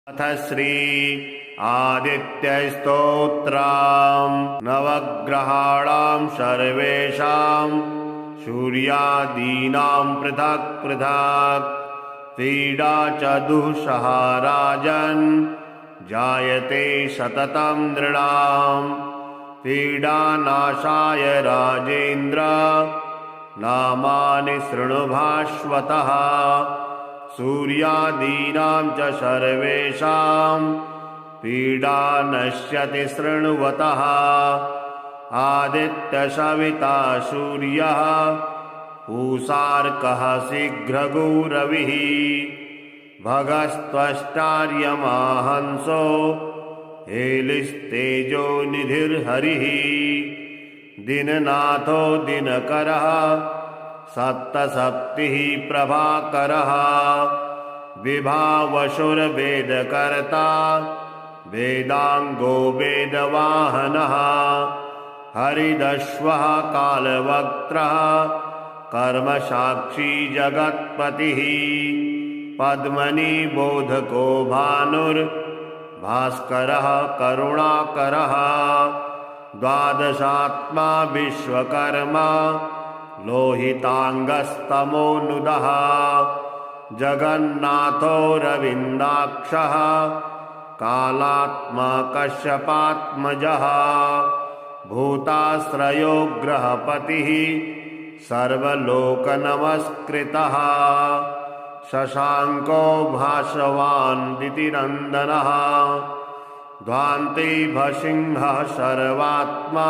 अथ श्री आदित्यस्तोत्रम् नवग्रहाणां सर्वेषां सूर्यादीनां पृथक् पृथक् पीडा च दुःसह राजन् जायते सततं नृणां पीडानाशाय राजेन्द्र नामानि शृणु भास्वतः सूर्यादीनां च सर्वेषां पीडा नश्यति शृण्वतः आदित्यसविता सूर्यः पूषार्कः शीघ्रगौरविः भगस्त्वष्टार्यमा हंसो हेलिस्तेजो निधिर्हरिः दीननाथो दिनकरः सप्तसप्तिः प्रभाकरः विभावसुरवेदकर्ता वेदांगो वेदवाहनः हरिदश्वः कालवक्त्रः कर्मसाक्षी जगत्पतिः पद्मनी बोधको भानुर्भास्करः करुणाकरः द्वादशात्मा विश्वकर्मा लोहितांगस्तमोनुदः जगन्नाथो रविन्दाक्षः कालात्मा कश्यपात्मजः भूताश्रयो ग्रहपतिः सर्वलोकनमस्कृतः शशांको भासवान् दितिनन्दनः ध्वान्ते भसिंहः सर्वात्मा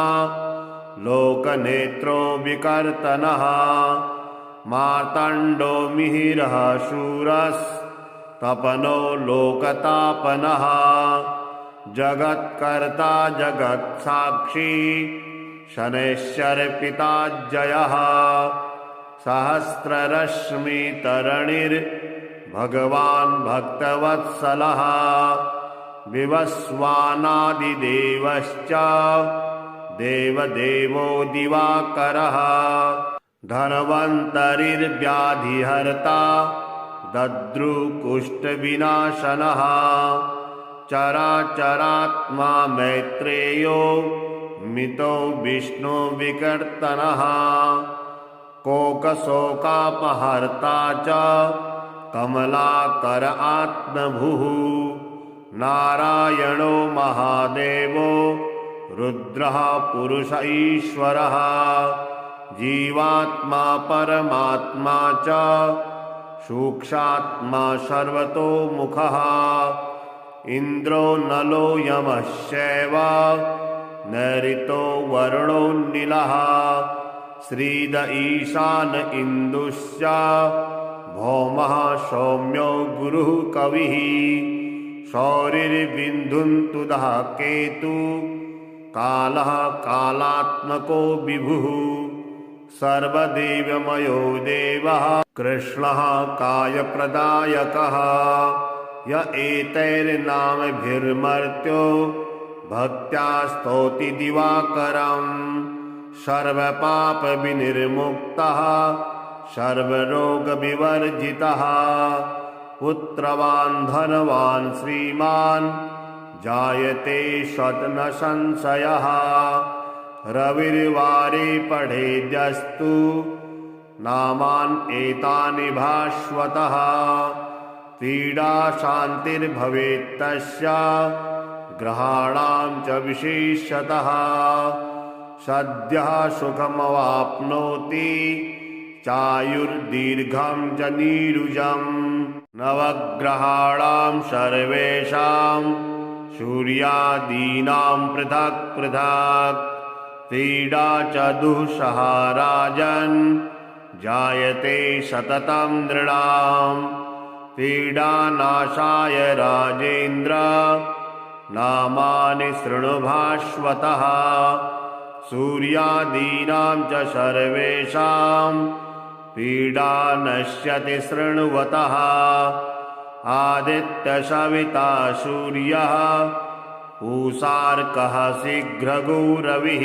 लोकनेत्रो विकर्तनः मार्तण्डो मिहिरः शूरस्तपनो लोकतापनः जगत्कर्ता जगत्साक्षी शनैश्चरपिताजयः सहस्ररश्मितरणिर्भगवान् भक्तवत्सलः विवस्वानादिदेवश्च देवदेवो दिवाकरः धन्वन्तरिर्व्याधिहर्ता दद्रुकुष्ठविनाशनः चराचरात्मा मैत्रेयो मितो विष्णुविकर्तनः कोकशोकापहर्ता च कमलाकर आत्मभुः नारायणो महादेवो रुद्रः पुरुष ईश्वरः जीवात्मा परमात्मा च सूक्ष्मात्मा सर्वतोमुखः इन्द्रो नलो यमश्चैव नैऋतो वरुणो नीलः श्रीद ईशान इन्दुश्च भौमः सौम्यो गुरुः कविः शौरिर्बिन्धुन्तुदः केतु कालः कालात्मको विभुः सर्वदेवमयो देवः कृष्णः कायप्रदायकः य एतैर्नामभिर्मर्त्यो भक्त्या स्तौति दिवाकरम् सर्वपापविनिर्मुक्तः सर्वरोगविवर्जितः पुत्रवान् धनवान् श्रीमान् जायते शतन संशयः रविर्वारे पठेद्यस्तु नामान् एतानि भास्वतः पीडा शान्तिर्भवेत् तस्य ग्रहाणां च विशेषतः सद्यः सुखमवाप्नोति चायुर्दीर्घं च नीरुजम् नवग्रहाणां सर्वेषां सूर्यादीनां पृथक् पृथक् पीडा च दुःसह राजन् जायते सततं नृणां पीडानाशाय राजेन्द्र नामानि शृणु भास्वतः सूर्यादीनां च सर्वेषां पीडा नश्यति शृण्वतः आदित्यसविता सूर्यः पूषार्कः शीघ्रगौरविः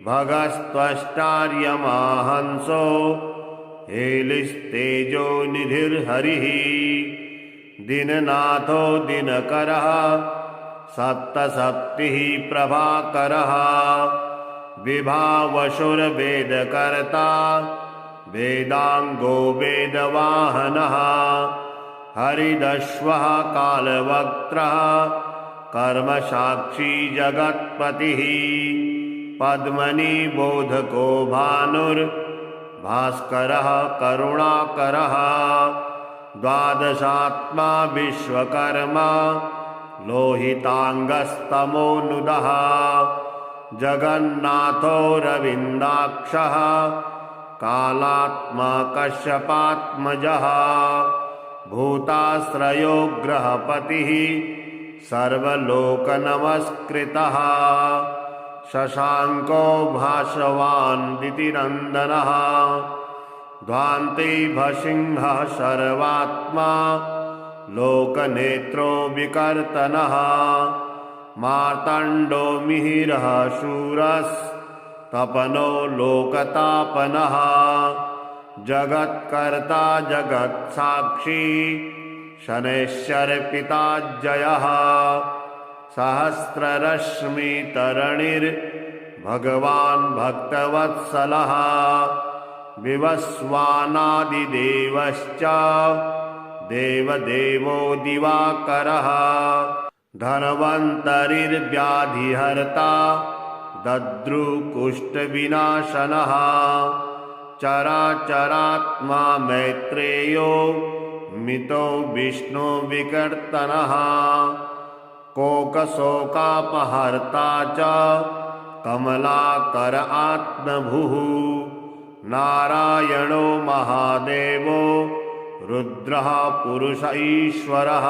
भगस्त्वष्टार्यमा हंसो हेलिस्तेजो निधिर्हरिः दिननाथो दिनकरः सप्तसप्तिः प्रभाकरः विभावशुरवेदकर्ता वेदांगो वेदवाहनः हरिदश्वः कालवक्त्रः कर्मसाक्षी जगत्पतिः पद्मनी बोधको भानुर्भास्करः करुणाकरः द्वादशात्मा विश्वकर्मा लोहितांगस्तमोनुदः जगन्नाथो रविन्दाक्षः कालात्मा कश्यपात्मजः भूताश्रयो ग्रहपतिः सर्वलोकनमस्कृतः शशांको भासवान् दितिनन्दनः ध्वान्ते भसिंहः सर्वात्मा लोकनेत्रो विकर्तनः मार्तण्डो मिहिरः शूरस्तपनो लोकतापनः जगत्कर्ता जगत्साक्षी शनैश्चरपिताजयः सहस्ररश्मितरणिर्भगवान् भक्तवत्सलः विवस्वानादिदेवश्च देवदेवो दिवाकरः धन्वन्तरिर्व्याधिहर्ता दद्रुकुष्ठविनाशनः चराचरात्मा मैत्रेयो मितो विष्णुविकर्तनः कोकशोकापहर्ता च कमलाकर आत्मभुः नारायणो महादेवो रुद्रः पुरुष ईश्वरः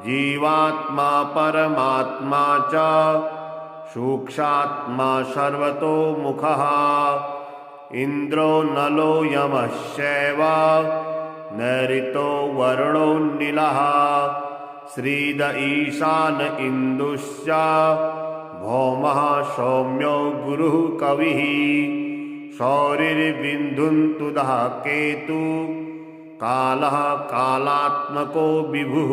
जीवात्मा परमात्मा च सूक्ष्मात्मा सर्वतोमुखः इन्द्रो नलो यमश्चैव नैऋतो वरुणो नीलः श्रीद ईशान इन्दुश्च भौमः सौम्यो गुरुः कविः शौरिर्बिन्धुन्तुदः केतु कालः कालात्मको विभुः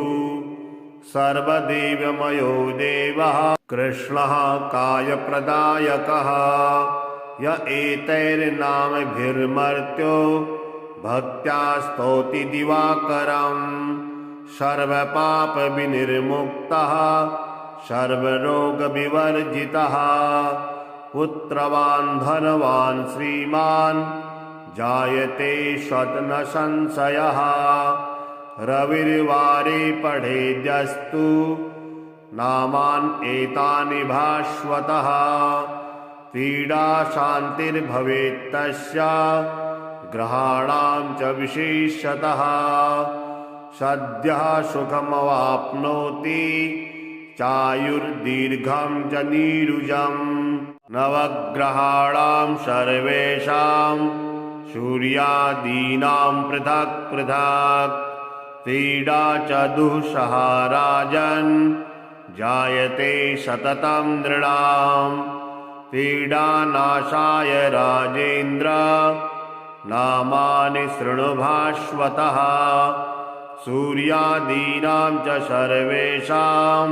सर्वदेवमयो देवः कृष्णः कायप्रदायकः य एतैर्नामभिर्मर्त्यो भक्त्या स्तौति दिवाकरम् सर्वपापविनिर्मुक्तः सर्वरोगविवर्जितः पुत्रवान् धनवान् श्रीमान् जायते स्वप्न संशयः रविर्वारे पठेद्यस्तु नामान् एतानि भास्वतः पीडा शान्तिर्भवेत्तस्य ग्रहाणां च विशेषतः सद्यः सुखमवाप्नोति चायुर्दीर्घं च नीरुजम् नवग्रहाणां सर्वेषां सूर्यादीनां पृथक् पृथक् पीडा च दुःसह राजन् जायते सततं नृणाम् पीडानाशाय राजेन्द्र नामानि शृणु भास्वतः सूर्यादीनां च सर्वेषां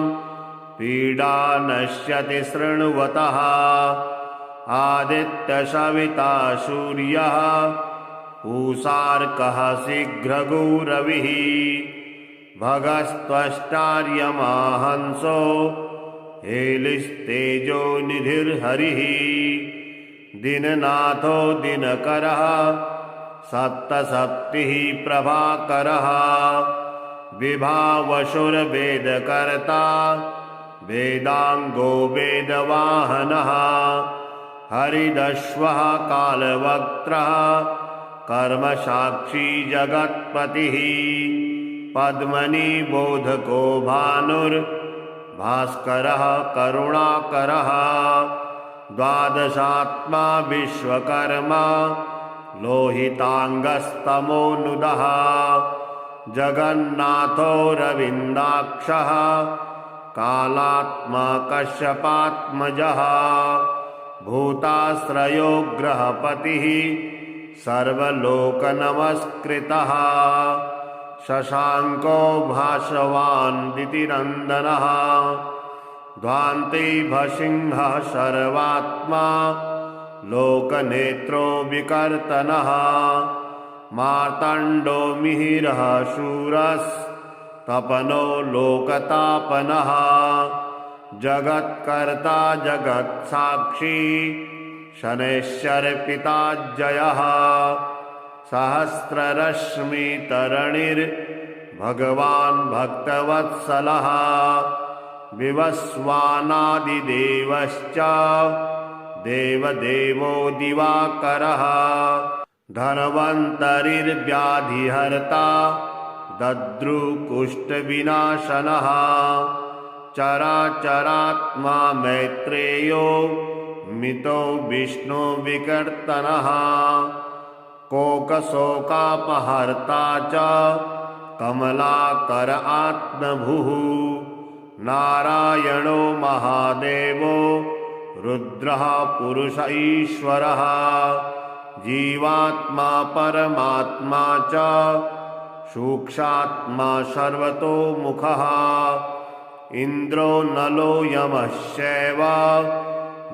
पीडा नश्यति शृण्वतः आदित्यसविता सूर्यः पूषार्कः शीघ्रगौरविः भगस्त्वष्टार्यमा हंसो हेलिस्तेजो निधिर्हरिः दिननाथो दिनकरः सप्तसप्तिः प्रभाकरः विभावशुरवेदकर्ता वेदांगो वेदवाहनः हरिदश्वः कालवक्त्रः कर्मसाक्षी जगत्पतिः पद्मनी बोधको भानुर्भास्करः करुणाकरः द्वादशात्मा विश्वकर्मा लोहितांगस्तमोनुदः जगन्नाथो रविन्दाक्षः कालात्मा कश्यपात्मजः भूताश्रयो ग्रहपतिः सर्वलोकनमस्कृतः शशाङ्को भासवान् दितिनन्दनः ध्वान्ते भसिंहः सर्वात्मा लोकनेत्रो विकर्तनः मार्तण्डो मिहिरः शूरस्तपनो लोकतापनः जगत्कर्ता जगत्साक्षी शनैश्चरपिताजयः सहस्ररश्मितरणिर्भगवान् भक्तवत्सलः विवस्वानादिदेवश्च देवदेवो दिवाकरः धन्वन्तरिर्व्याधिहर्ता दद्रुकुष्ठविनाशनः चराचरात्मा मैत्रेयो मितो विष्णुविकर्तनः कोकशोकापहर्ता च कमलाकर आत्मभुः नारायणो महादेवो रुद्रः पुरुष ईश्वरः जीवात्मा परमात्मा च सूक्ष्मात्मा सर्वतोमुखः इन्द्रो नलो यमश्चैव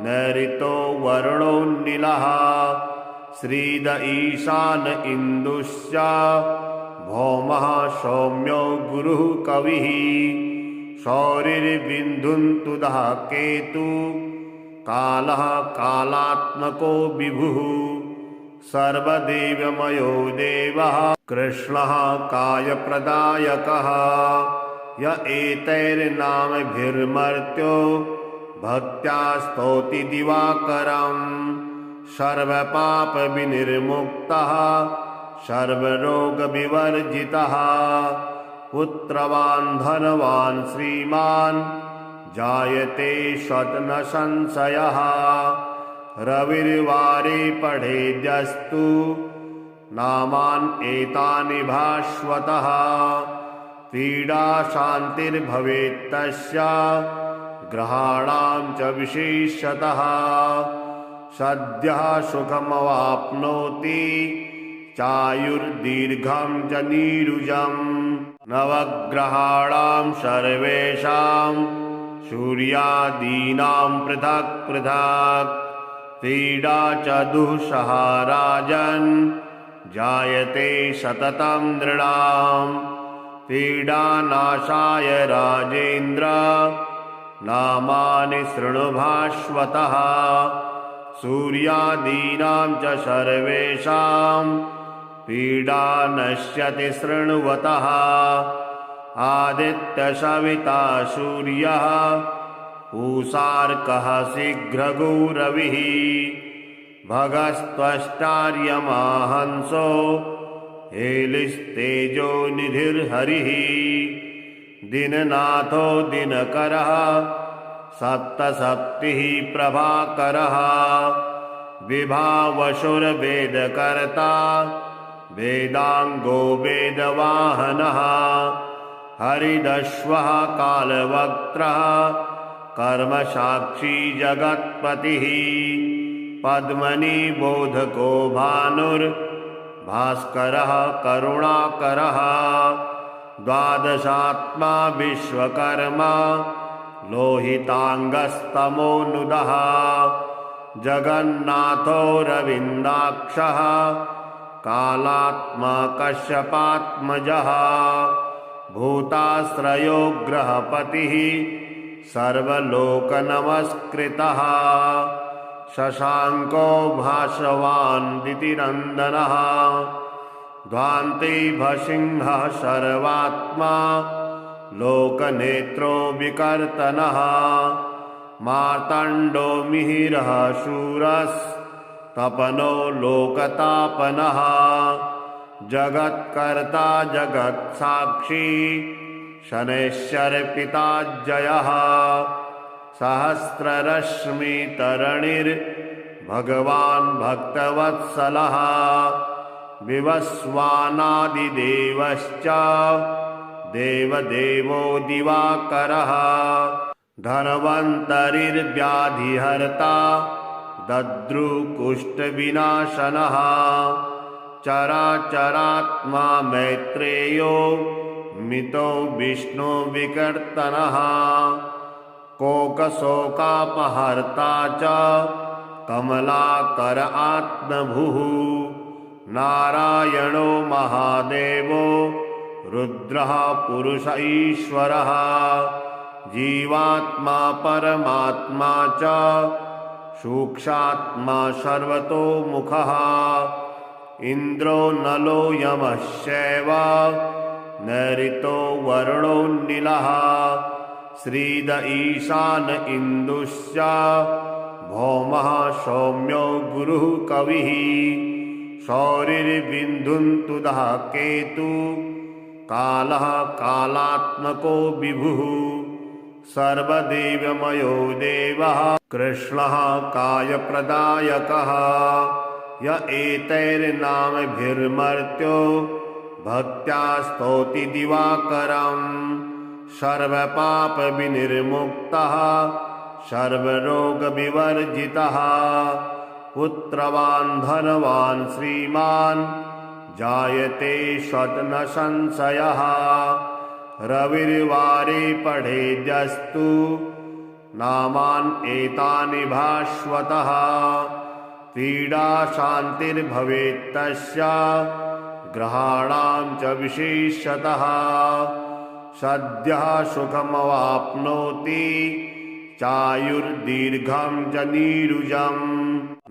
नैऋतो वरुणो नीलः श्रीद ईशान इन्दुश्च भौमः सौम्यो गुरुः कविः शौरिर्बिन्धुन्तुदः केतु कालः कालात्मको विभुः सर्वदेवमयो देवः कृष्णः कायप्रदायकः य एतैर्नामभिर्मर्त्यो भक्त्या स्तौति दिवाकरम् सर्वपापविनिर्मुक्तः सर्वरोगविवर्जितः पुत्रवान् धनवान् श्रीमान् जायते स्वप्न संशयः रविर्वारे पठेद्यस्तु नामान् एतानि भास्वतः पीडा शान्तिर्भवेत्तस्य ग्रहाणां च विशेषतः सद्यः सुखमवाप्नोति चायुर्दीर्घं च नीरुजम् नवग्रहाणां सर्वेषां सूर्यादीनां पृथक् पृथक् पीडा च दुःसह राजन् जायते सततं नृणाम् पीडानाशाय राजेन्द्र नामानि शृणु भास्वतः सूर्यादीनां च सर्वेषां पीडा नश्यति शृण्वतः आदित्यसविता सूर्यः पूषार्कः शीघ्रगो रविः भगस्त्वष्टार्यमा हंसो हेलिस्तेजो निधिर्हरिः दिननाथो दिनकरः सप्तसप्तिः प्रभाकरः विभावसुरवेदकर्ता वेदांगो वेदवाहनः हरिदश्वः कालवक्त्रः कर्मसाक्षी जगत्पतिः पद्मनि बोधको भानुर्भास्करः करुणाकरः द्वादशात्मा विश्वकर्मा लोहितांगस्तमोनुदः जगन्नाथो रविन्दाक्षः कालात्मा कश्यपात्मजः भूताश्रयो ग्रहपतिः सर्वलोकनमस्कृतः शशाङ्को भासवान् दितिनन्दनः ध्वान्ते भसिंहः सर्वात्मा लोकनेत्रो विकर्तनः मार्तण्डो मिहिरः शूरस्तपनो लोकतापनः जगत्कर्ता जगत्साक्षी शनैश्चरपिताजयः सहस्ररश्मितरणिर्भगवान् भक्तवत्सलः विवस्वानादिदेवश्च देवदेवो दिवाकरः धन्वन्तरिर्व्याधिहर्ता दद्रुकुष्ठविनाशनः चराचरात्मा मैत्रेयो मितो विष्णुविकर्तनः कोकशोकापहर्ता च कमलाकर आत्मभुः नारायणो महादेवो रुद्रः पुरुष ईश्वरः जीवात्मा परमात्मा च सूक्ष्मात्मा सर्वतोमुखः इन्द्रो नलो यमश्चैव नैऋतो वरुणो नीलः श्रीद ईशान इन्दुश्च भौमः सौम्यो गुरुः कविः शौरिर्बिन्धुन्तुदः केतु कालः कालात्मको विभुः सर्वदेवमयो देवः कृष्णः कायप्रदायकः य एतैर्नामभिर्मर्त्यो भक्त्या स्तौति दिवाकरम् सर्वपापविनिर्मुक्तः सर्वरोगविवर्जितः पुत्रवान् धनवान् श्रीमान् जायते स्वप्न संशयः रविर्वारे पठेद्यस्तु नामान् एतानि भास्वतः पीडा शान्तिर्भवेत् तस्य ग्रहाणां च विशेषतः सद्यः सुखमवाप्नोति चायुर्दीर्घं च नीरुजम्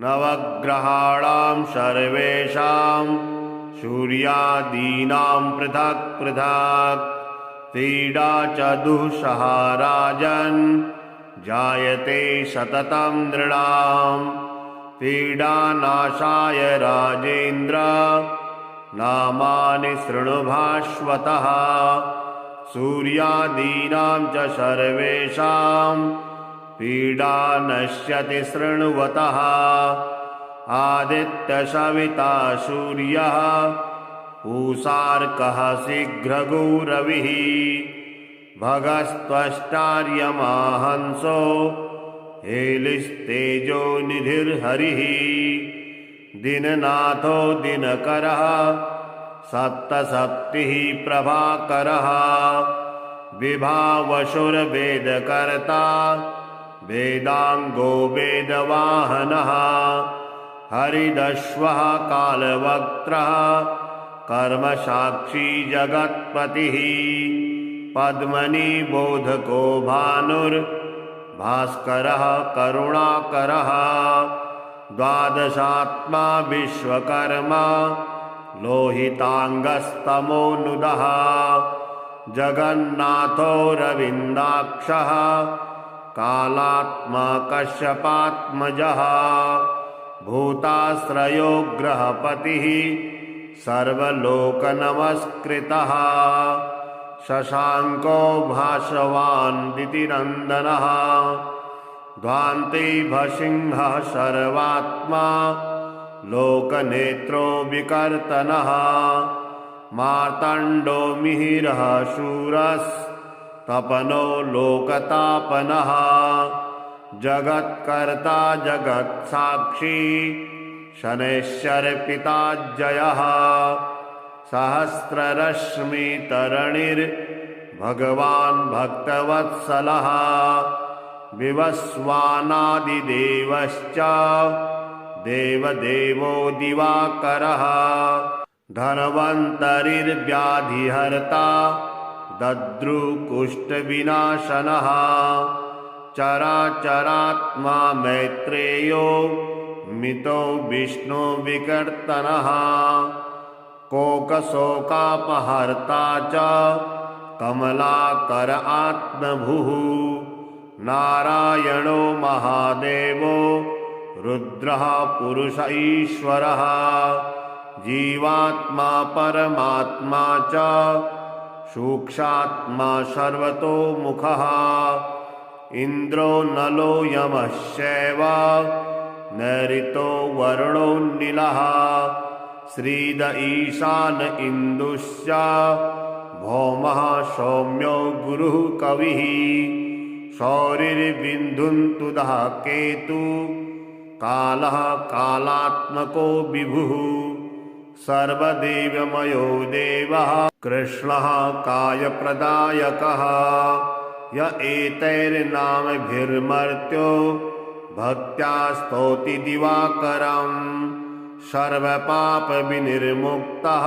नवग्रहाणां सर्वेषां सूर्यादीनां पृथक् पृथक् पीडा च दुःसह राजन् जायते सततं नृणाम् पीडानाशाय राजेन्द्र नामानि शृणु भास्वतः सूर्यादीनां च सर्वेषां पीडा नश्यति शृण्वतः आदित्यसविता सूर्यः पूषार्कः शीघ्रगौरविः भगस्त्वष्टार्यमाहंसो हेलिस्तेजो निधिर्हरिः दीननाथो दिनकरः सप्तसप्तिः प्रभाकरः विभावसुरवेदकर्ता वेदांगो वेदवाहनः हरिदश्वः कालवक्त्रः कर्मसाक्षी जगत्पतिः पद्मनी बोधको भानुर्भास्करः करुणाकरः द्वादशात्मा विश्वकर्मा लोहितांगस्तमोनुदः जगन्नाथो रविन्दाक्षः कालात्मा कश्यपात्मजः भूताश्रयो ग्रहपतिः सर्वलोकनमस्कृतः शशाङ्को भासवान् दितिनन्दनः ध्वान्ते भसिंहः सर्वात्मा लोकनेत्रो विकर्तनः मार्तण्डो मिहिरः शूरस्तपनो लोकतापनः जगत्कर्ता जगत्साक्षी शनैश्चरपिताजयः सहस्ररश्मितरणिर्भगवान् भक्तवत्सलः विवस्वानादिदेवश्च देवदेवो दिवाकरः धन्वन्तरिर्व्याधिहर्ता दद्रुकुष्ठविनाशनः चराचरात्मा मैत्रेयो मितो विष्णुविकर्तनः कोकशोकापहर्ता च कमलाकर आत्मभुः नारायणो महादेवो रुद्रः पुरुष ईश्वरः जीवात्मा परमात्मा च सूक्ष्मात्मा सर्वतोमुखः इन्द्रो नलो यमश्चैव नैऋतो वरुणो नीलः श्रीद ईशान इन्दुश्च भौमः सौम्यो गुरुः कविः शौरिर्बिन्धुन्तुदः केतु कालः कालात्मको विभुः सर्वदेवमयो देवः कृष्णः कायप्रदायकः य एतैर्नामभिर्मर्त्यो भक्त्या स्तौति दिवाकरम् सर्वपापविनिर्मुक्तः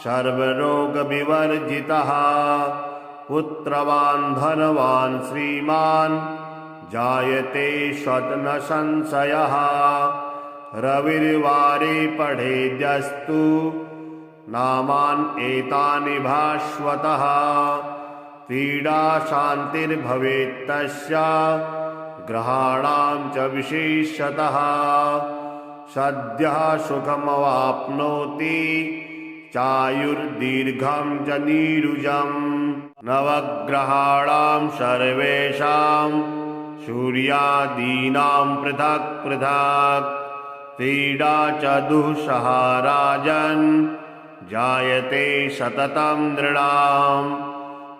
सर्वरोगविवर्जितः पुत्रवान् धनवान् श्रीमान् जायते स्वप्न संशयः रविर्वारे पठेद्यस्तु नामान् एतानि भास्वतः पीडा शान्तिर्भवेत्तस्य ग्रहाणां च विशेषतः सद्यः सुखमवाप्नोति चायुर्दीर्घं च नीरुजम् नवग्रहाणां सर्वेषां सूर्यादीनां पृथक् पृथक् पीडा च दुःसहा राजन् जायते सततं नृणाम्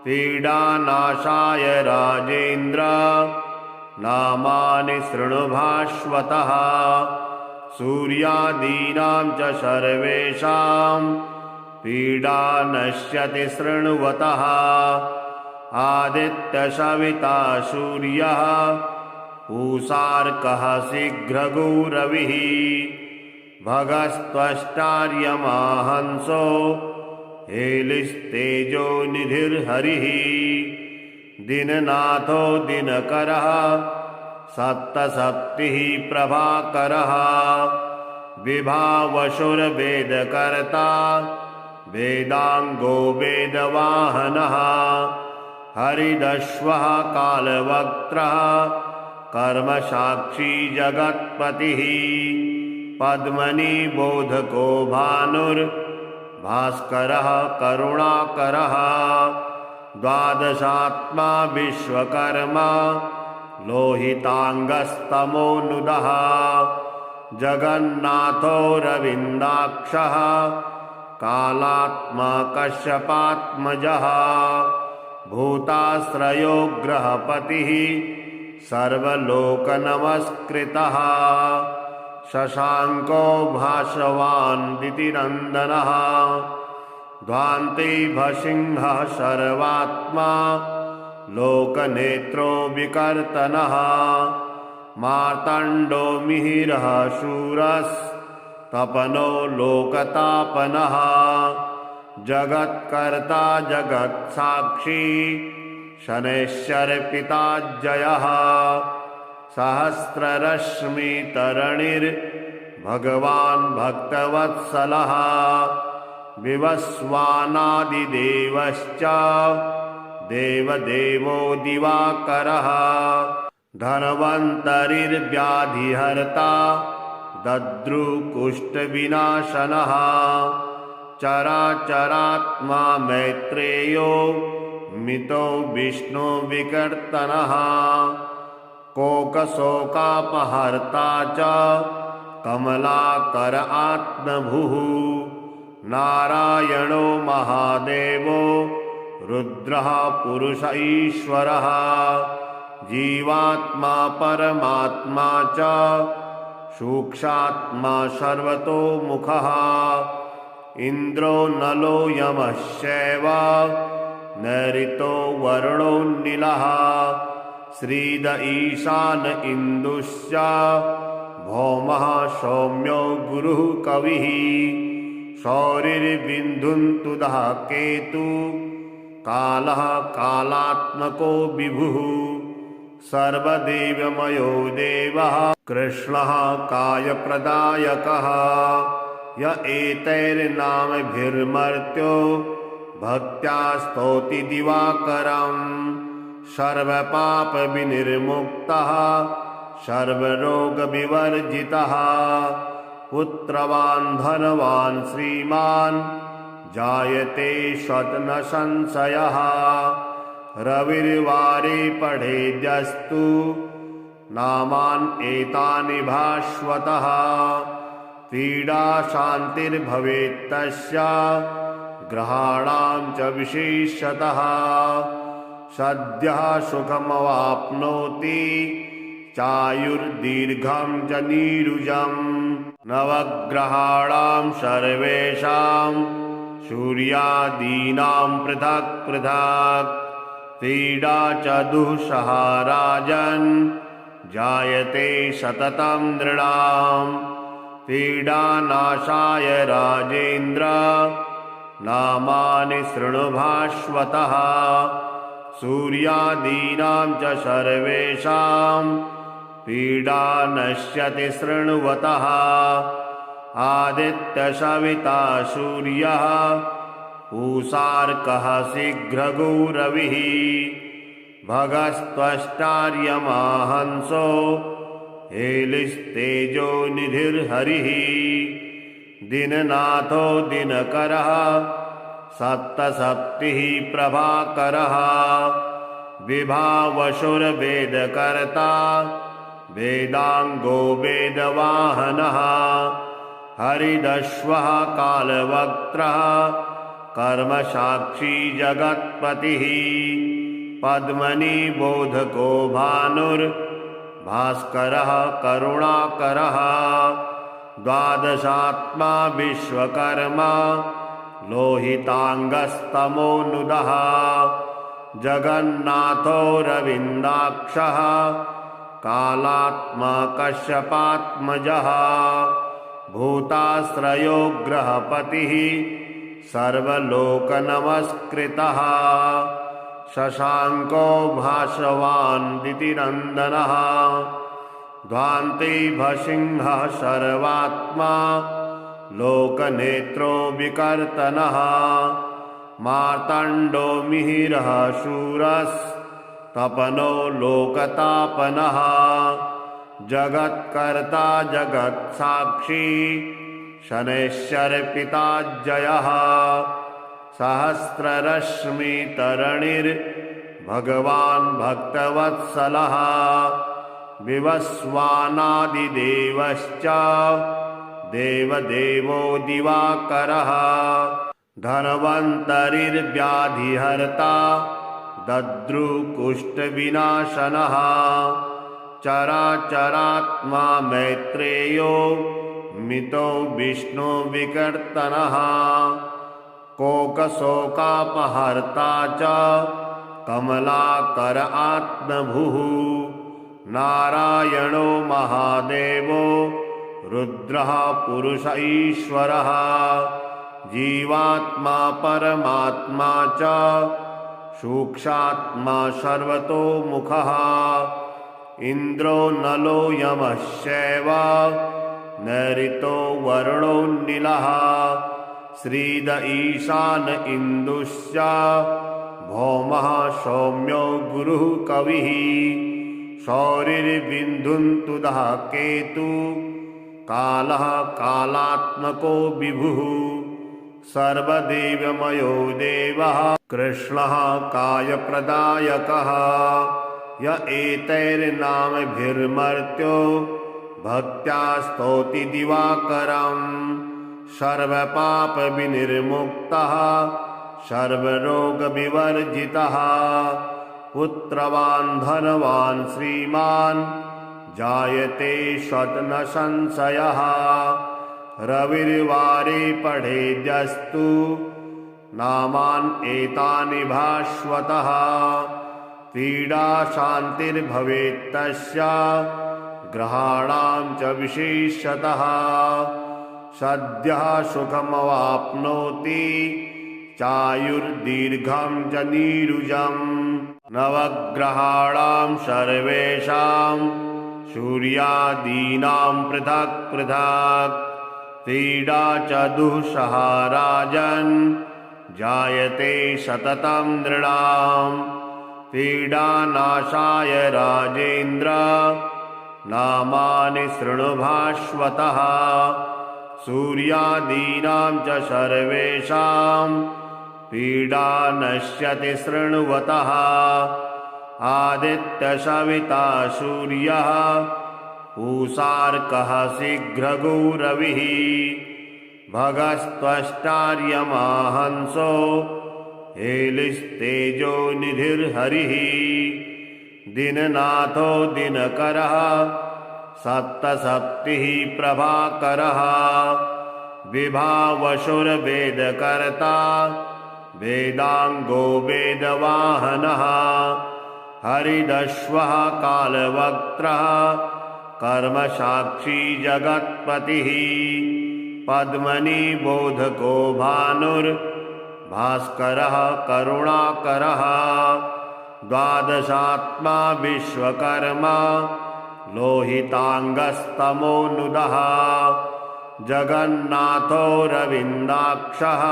पीडानाशाय राजेन्द्र नामानि शृणु भास्वतः सूर्यादीनां च सर्वेषां पीडा नश्यति शृण्वतः आदित्यसविता सूर्यः पूषार्कः शीघ्रगौरविः भगस्त्वष्टार्यमाहंसो हेलिस्तेजो निधिर्हरिः दीननाथो दिनकरः सप्तसप्तिः प्रभाकरः विभावसुरवेदकर्ता वेदांगो वेदवाहनः हरिदश्वः कालवक्त्रः कर्मसाक्षी जगत्पतिः पद्मनिबोधको भानुर्भास्करः करुणाकरः द्वादशात्मा विश्वकर्मा लोहितांगस्तमोनुदः जगन्नाथो रविन्दाक्षः कालात्मा कश्यपात्मजः भूताश्रयो ग्रहपतिः सर्वलोकनमस्कृतः शशाङ्को भासवान् दितिनन्दनः ध्वान्ते भसिंहः सर्वात्मा लोकनेत्रो विकर्तनः मार्तण्डो मिहिरः शूरस्तपनो लोकतापनः जगत्कर्ता जगत्साक्षी शनैश्चरपिताजयः सहस्ररश्मितरणिर्भगवान् भक्तवत्सलः विवस्वानादिदेवश्च देवदेवो दिवाकरः धन्वन्तरिर्व्याधिहर्ता दद्रुकुष्ठविनाशनः चराचरात्मा मैत्रेयो मितो विष्णुविकर्तनः कोकशोकापहर्ता च कमलाकर आत्मभुः नारायणो महादेवो रुद्रः पुरुष ईश्वरः जीवात्मा परमात्मा च सूक्ष्मात्मा सर्वतोमुखः इन्द्रो नलो यमश्चैव नैऋतो वरुणो नीलः श्रीद ईशान इन्दुश्च भौमः सौम्यो गुरुः कविः शौरिर्बिन्धुन्तुदः केतु कालः कालात्मको विभुः सर्वदेवमयो देवः कृष्णः कायप्रदायकः य एतैर्नामभिर्मर्त्यो भक्त्या स्तौति दिवाकरम् सर्वपापविनिर्मुक्तः सर्वरोगविवर्जितः पुत्रवान् धनवान् श्रीमान् जायते स्वप्न संशयः रविर्वारे पठेद्यस्तु नामान् एतानि भास्वतः पीडा शान्तिर्भवेत्तस्य ग्रहाणां च विशेषतः सद्यः सुखमवाप्नोति चायुर्दीर्घं च नीरुजम् नवग्रहाणां सर्वेषां सूर्यादीनां पृथक् पृथक् पीडा च दुःसह राजन् जायते सततं नृणाम् पीडानाशाय राजेन्द्र नामानि शृणु भास्वतः सूर्यादीनां च सर्वेषां पीडा नश्यति शृण्वतः आदित्यसविता सूर्यः पूषार्कः शीघ्रगौरविः भगस्त्वष्टार्यमाहंसो हेलिस्तेजो निधिर्हरिः दिननाथो दिनकरः सप्तसप्तिः प्रभाकरः विभावसुरवेदकर्ता वेदांगो वेदवाहनः हरिदश्वः कालवक्त्रः कर्मसाक्षी जगत्पतिः पद्मनिबोधको भानुर्भास्करः करुणाकरः द्वादशात्मा विश्वकर्मा लोहितांगस्तमोनुदः जगन्नाथो रविन्दाक्षः कालात्मा कश्यपात्मजः भूताश्रयो ग्रहपतिः सर्वलोकनमस्कृतः शशाङ्को भासवान् दितिनन्दनः ध्वान्ते भसिंहः सर्वात्मा लोकनेत्रो विकर्तनः मार्तण्डो मिहिरः शूरस्तपनो लोकतापनः जगत्कर्ता जगत्साक्षी शनैश्चरपिताजयः सहस्ररश्मितरणिर्भगवान् भक्तवत्सलः विवस्वानादिदेवश्च देवदेवो दिवाकरः धन्वन्तरिर्व्याधिहर्ता दद्रुकुष्ठविनाशनः चराचरात्मा मैत्रेयो मितो विष्णुविकर्तनः कोकशोकापहर्ता च कमलाकर आत्मभुः नारायणो महादेवो रुद्रः पुरुष ईश्वरः जीवात्मा परमात्मा च सूक्ष्मात्मा सर्वतोमुखः इन्द्रो नलो यमश्चैव नैऋतो वरुणो नीलः श्रीद ईशान इन्दुश्च भौमः सौम्यो गुरुः कविः शौरिर्बिन्धुन्तुदः केतु कालः कालात्मको विभुः सर्वदेवमयो देवः कृष्णः कायप्रदायकः य एतैर्नामभिर्मर्त्यो भक्त्या स्तौति दिवाकरम् सर्वपापविनिर्मुक्तः सर्वरोगविवर्जितः पुत्रवान् धनवान् श्रीमान् जायते स्वप्न संशयः रविर्वारे पठेद्यस्तु नामान् एतानि भास्वतः पीडा शान्तिर्भवेत् तस्य ग्रहाणां च विशेषतः सद्यः सुखमवाप्नोति चायुर्दीर्घं च नीरुजम् नवग्रहाणां सर्वेषां सूर्यादीनां पृथक् पृथक् पीडा च दुःसह राजन् जायते सततं नृणाम् पीडानाशाय राजेन्द्र नामानि शृणु भास्वतः सूर्यादीनां च सर्वेषां पीडा नश्यति शृण्वतः आदित्यसविता सूर्यः पूषार्कः शीघ्रगौरविः भगस्त्वष्टार्यमाहंसो हेलिस्तेजो निधिर्हरिः दिननाथो दिनकरः सप्तसप्तिः प्रभाकरः विभावशुरवेदकर्ता वेदांगो वेदवाहनः हरिदश्वः कालवक्त्रः कर्मसाक्षी जगत्पतिः पद्मनिबोधको भानुर्भास्करः करुणाकरः द्वादशात्मा विश्वकर्मा लोहितांगस्तमोनुदः जगन्नाथो रविन्दाक्षः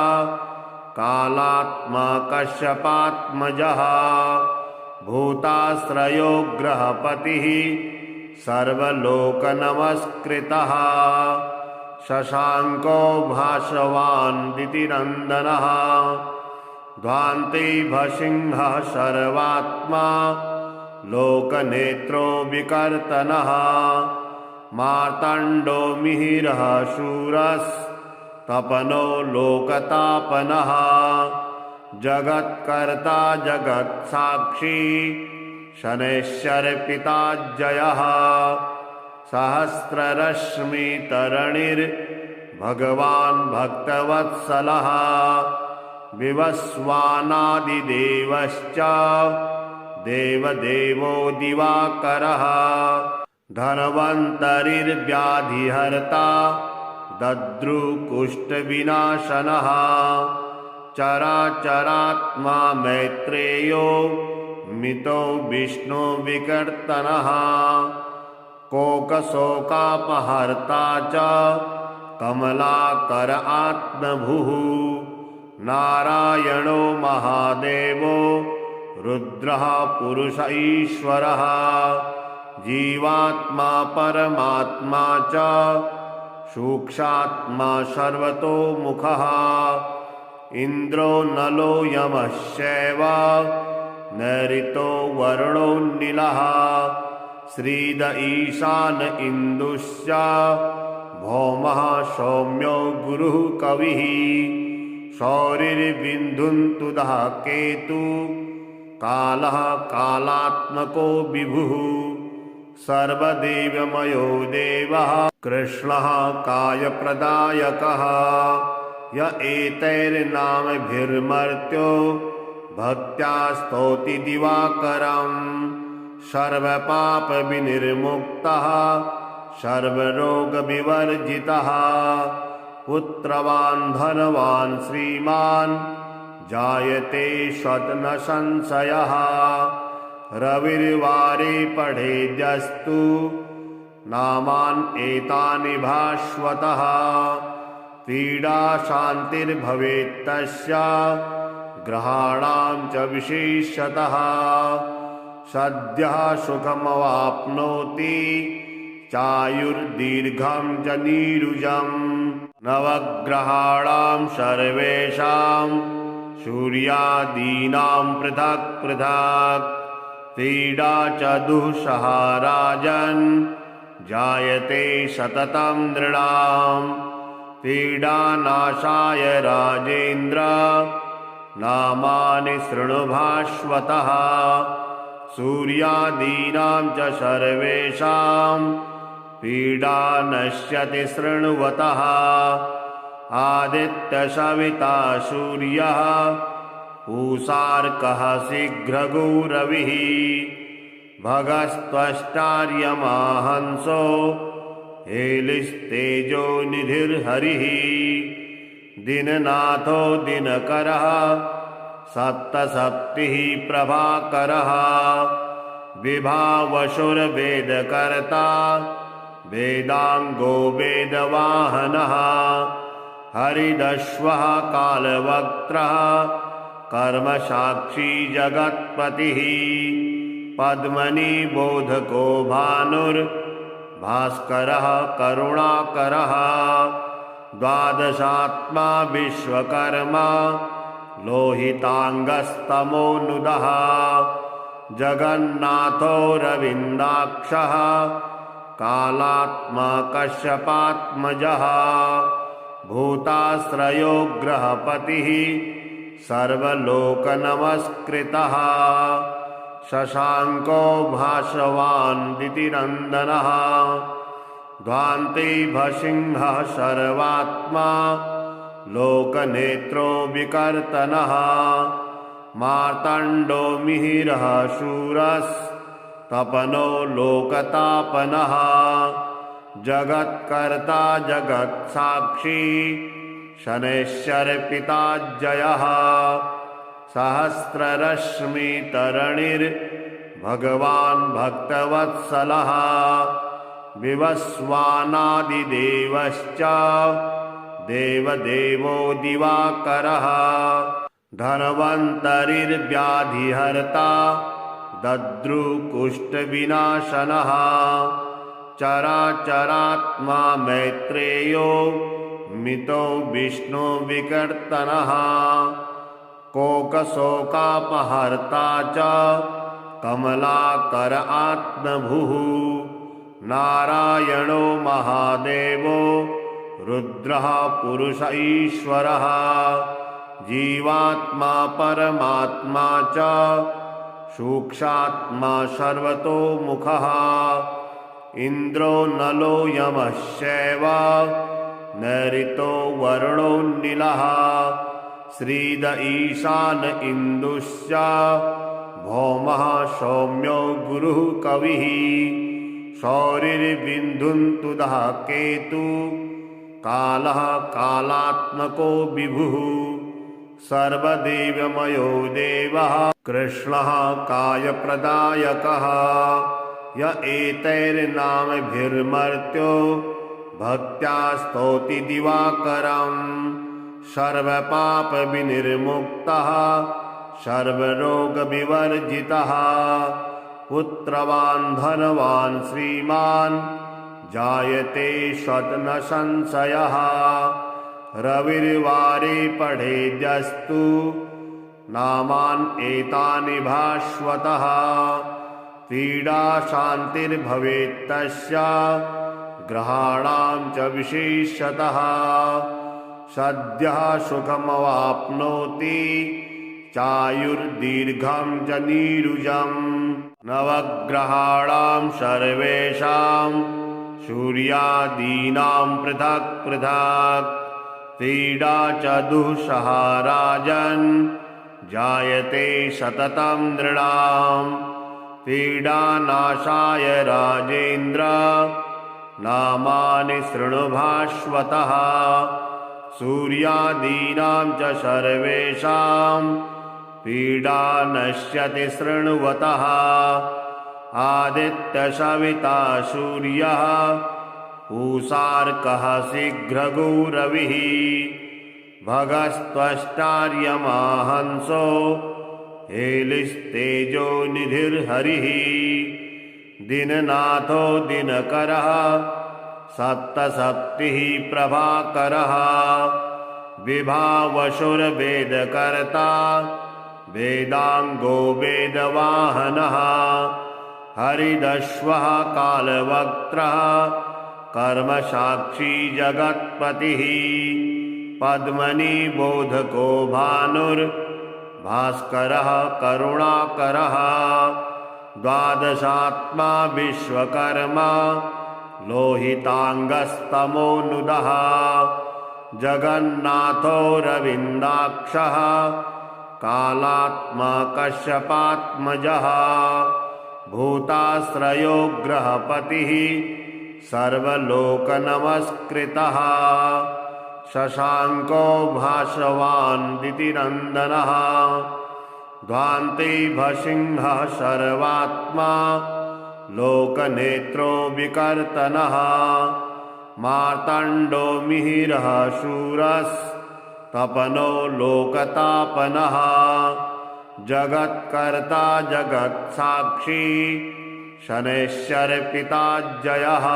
कालात्मा कश्यपात्मजः भूताश्रयो ग्रहपतिः सर्वलोकनमस्कृतः शशाङ्को भासवान् दितिनन्दनः ध्वान्तैभसिंहः सर्वात्मा लोकनेत्रो विकर्तनः मार्तण्डो मिहिरः शूरस्तपनो लोकतापनः जगत्कर्ता जगत्साक्षी शनैश्चरपिताजयः सहस्ररश्मितरणिर्भगवान् भक्तवत्सलः विवस्वानादिदेवश्च देवदेवो दिवाकरः धन्वन्तरिर्व्याधिहर्ता दद्रुकुष्ठविनाशनः चराचरात्मा मैत्रेयो मितो विष्णुविकर्तनः कोकशोकापहर्ता च कमलाकर आत्मभुः नारायणो महादेवो रुद्रः पुरुष ईश्वरः जीवात्मा परमात्मा च सूक्ष्मात्मा सर्वतोमुखः इन्द्रो नलो यमश्चैव नैऋतो वरुणो नीलः श्रीद ईशान इन्दुश्च भौमः सौम्यो गुरुः कविः शौरिर्बिन्धुन्तुदः केतु कालः कालात्मको विभुः सर्वदेवमयो देवः कृष्णः कायप्रदायकः य एतैर्नामभिर्मर्त्यो भक्त्या स्तौति दिवाकरम् सर्वपापविनिर्मुक्तः सर्वरोगविवर्जितः पुत्रवान् धनवान् श्रीमान् जायते स्वप्न संशयः रविर्वारे पठेद्यस्तु नामान् एतानि भास्वतः पीडा शान्तिर्भवेत्तस्य ग्रहाणां च विशेषतः सद्यः सुखमवाप्नोति चायुर्दीर्घं च नीरुजम् नवग्रहाणां सर्वेषां सूर्यादीनां पृथक् पृथक् पीडा च दुःसह राजन् जायते सततं नृणाम् पीडानाशाय राजेन्द्र नामानि शृणु भास्वतः सूर्यादीनां च सर्वेषां पीडा नश्यति शृण्वतः आदित्यसविता सूर्यः पूषार्कः शीघ्रगौरविः भगस्त्वष्टार्यमा हंसो हेलिस्तेजो निधिर्हरिः दीननाथो दिनकरः सप्तसप्तिः प्रभाकरः विभावशुरवेदकर्ता वेदांगो वेदवाहनः हरिदश्वः कालवक्त्रः कर्मसाक्षी जगत्पतिः पद्मनिबोधको भानुर्भास्करः करुणाकरः द्वादशात्मा विश्वकर्मा लोहितांगस्तमोनुदः जगन्नाथो रविन्दाक्षः कालात्मा कश्यपात्मजः भूताश्रयो ग्रहपतिः सर्वलोकनमस्कृतः शशाङ्को भासवान् दितिनन्दनः ध्वान्ते भसिंहः सर्वात्मा लोकनेत्रो विकर्तनः मार्तण्डो मिहिरः शूरस्तपनो लोकतापनः जगत्कर्ता जगत्साक्षी शनैश्चरपिताजयः सहस्ररश्मितरणिर्भगवान् भक्तवत्सलः विवस्वानादिदेवश्च देवदेवो दिवाकरः धन्वन्तरिर्व्याधिहर्ता दद्रुकुष्ठविनाशनः चराचरात्मा मैत्रेयो मितो विष्णुविकर्तनः कोकशोकापहर्ता च कमलाकर आत्मभुः नारायणो महादेवो रुद्रः पुरुष ईश्वरः जीवात्मा परमात्मा च सूक्ष्मात्मा सर्वतोमुखः इन्द्रो नलो यमश्चैव नैऋतो वरुणो नीलः श्रीद ईशान इन्दुश्च भौमः सौम्यो गुरुः कविः शौरिर्बिन्धुन्तुदः केतु कालः कालात्मको विभुः सर्वदेवमयो देवः कृष्णः कायप्रदायकः य एतैर्नामभिर्मर्त्यो भक्त्या स्तौति दिवाकरम् सर्वपापविनिर्मुक्तः सर्वरोगविवर्जितः पुत्रवान् धनवान् श्रीमान् जायते स्वप्न संशयः रविर्वारे पठेद्यस्तु नामान् एतानि भास्वतः पीडा शान्तिर्भवेत्तस्य ग्रहाणां च विशेषतः सद्यः सुखमवाप्नोति चायुर्दीर्घं च नीरुजम् नवग्रहाणां सर्वेषां सूर्यादीनां पृथक् पृथक् पीडा च दुःसह राजन् जायते सततं नृणाम् पीडानाशाय राजेन्द्र नामानि शृणु भास्वतः सूर्यादीनां च सर्वेषां पीडा नश्यति शृण्वतः आदित्यसविता सूर्यः पूषार्कः शीघ्रगौरविः भगस्त्वष्टार्यमा हंसो हेलिस्तेजो निधिर्हरिः दिननाथो दिनकरः सप्तसप्तिः प्रभाकरः विभावसुरवेदकर्ता वेदांगो वेदवाहनः हरिदश्वः कालवक्त्रः कर्मसाक्षी जगत्पतिः पद्मनिबोधको भानुर्भास्करः करुणाकरः द्वादशात्मा विश्वकर्मा लोहितांगस्तमोनुदः जगन्नाथो रविन्दाक्षः कालात्मा कश्यपात्मजः भूताश्रयो ग्रहपतिः सर्वलोकनमस्कृतः शशाङ्को भासवान् दितिनन्दनः ध्वान्ते भसिंहः सर्वात्मा लोकनेत्रो विकर्तनः मार्तण्डो मिहिरः शूरस्तपनो लोकतापनः जगत्कर्ता जगत्साक्षी शनैश्चरपिताजयः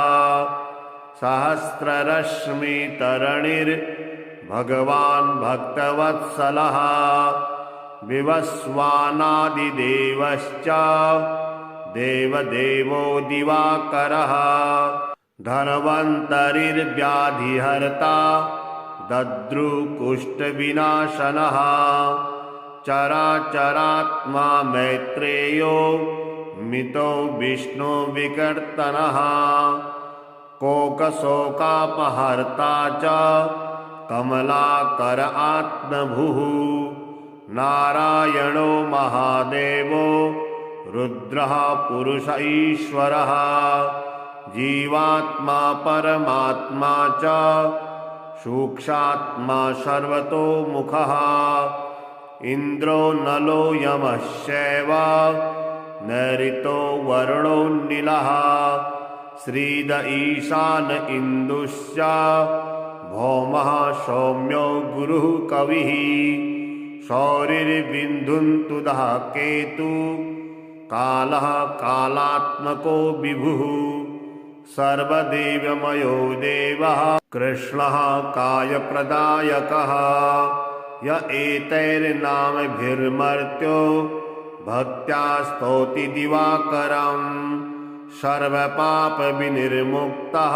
सहस्ररश्मितरणिर्भगवान् भक्तवत्सलः विवस्वानादिदेवश्च देवदेवो दिवाकरः धन्वन्तरिर्व्याधिहर्ता दद्रुकुष्ठविनाशनः चराचरात्मा मैत्रेयो मितो विष्णुविकर्तनः कोकशोकापहर्ता च कमलाकर आत्मभुः नारायणो महादेवो रुद्रः पुरुष ईश्वरः जीवात्मा परमात्मा च सूक्ष्मात्मा सर्वतोमुखः इन्द्रो नलो यमश्चैव नैऋतो वरुणो नीलः श्रीद ईशान इन्दुश्च भौमः सौम्यो गुरुः कविः शौरिर्बिन्धुन्तुदः केतु कालः कालात्मको विभुः सर्वदेवमयो देवः कृष्णः कायप्रदायकः य एतैर्नामभिर्मर्त्यो भक्त्या स्तौति दिवाकरम् सर्वपापविनिर्मुक्तः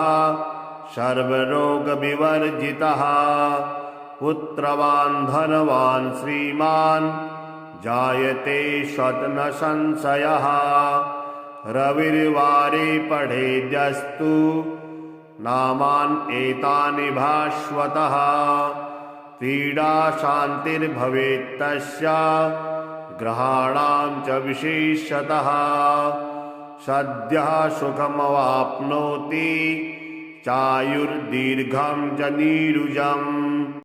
सर्वरोगविवर्जितः पुत्रवान् धनवान् श्रीमान् जायते सत् न संशयः रविर्वारे पठेद्यस्तु नामान् एतानि भास्वतः पीडा शान्तिर्भवेत् तस्य ग्रहाणां च विशेषतः सद्यः सुखमवाप्नोति चायुर्दीर्घं च नीरुजम्